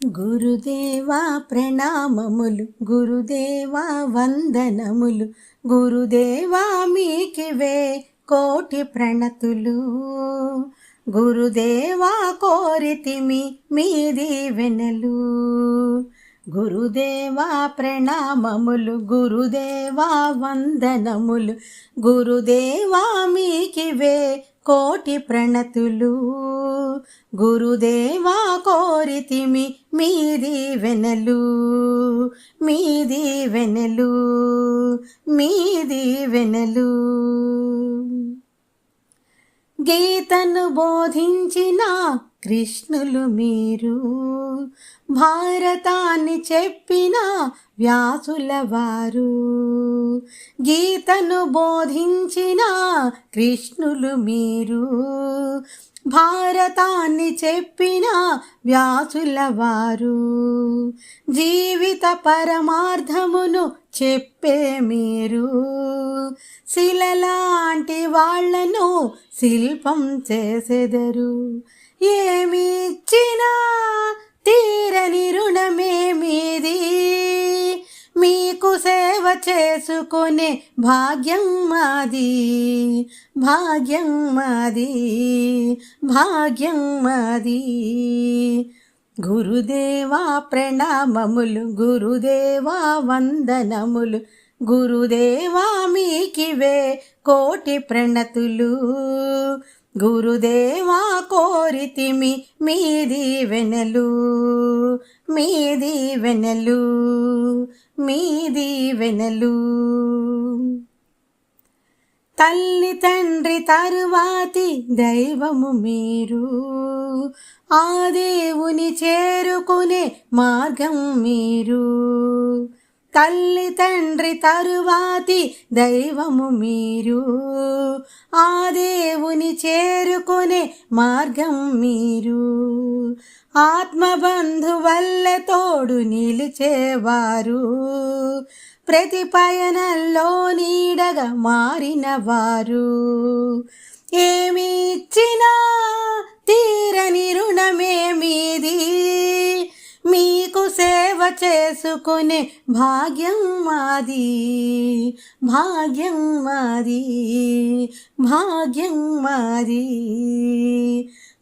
గురుదేవా ప్రణామములు, గురుదేవా వందనములు, గురుదేవా మీకివే కోటి ప్రణతులు. గురుదేవా కోరితిమి మీ దీవెనలు. గురుదేవా ప్రణామములు, గురుదేవా వందనములు, గురుదేవా మీకివే కోటి ప్రణతులు. గురుదేవా కోరితిమి మీ దీవెనలు, మీ దీవెనలు, మీ దీవెనలు. గీతను బోధించిన కృష్ణులు మీరు, భారతాన్ని చెప్పిన వ్యాసుల వారు. గీతను బోధించిన కృష్ణులు మీరు, భారతాన్ని చెప్పిన వ్యాసుల వారు. జీవిత పరమార్థమును చెప్పే మీరు, శిలలాంటి వాళ్లను శిల్పం చేసెదరు. ఏమి ఇచ్చినా తీరని రుణమే మీది, మీకు సేవ చేసుకునే భాగ్యం మాది, భాగ్యం మాది, భాగ్యం మాది. గురుదేవా ప్రణామములు, గురుదేవా వందనములు, గురుదేవా మీకివే కోటి ప్రణతులు. గురుదేవా కోరితిమి మీ దీవెనలు, మీ దీవెనలు, మీ దీవెనలు. తల్లి తండ్రి తరువాతి దైవము మీరు, ఆ దేవుని చేరుకునే మార్గం మీరు. తల్లి తండ్రి తరువాతి దైవము మీరు, ఆ దేవుని చేరుకునే మార్గం మీరు. ఆత్మబంధువల్లే తోడు నిలిచేవారు, ప్రతి పయనంలో నీడగా మారిన వారు. ఏమి ఇచ్చినా తీరని రుణమే మీది, మీకు సేవ చేసుకునే భాగ్యం మాది, భాగ్యం మాది, భాగ్యం మాది.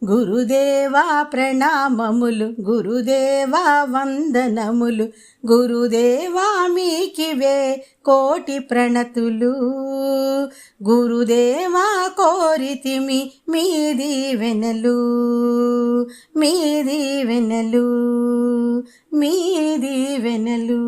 గురుదేవా ప్రణామములు, గురుదేవా వందనములు, గురుదేవా మీకివే కోటి ప్రణతులు. గురుదేవా కోరితిమి మీ దీవెనలు, మీ దీవెనలు, మీ దీవెనలు.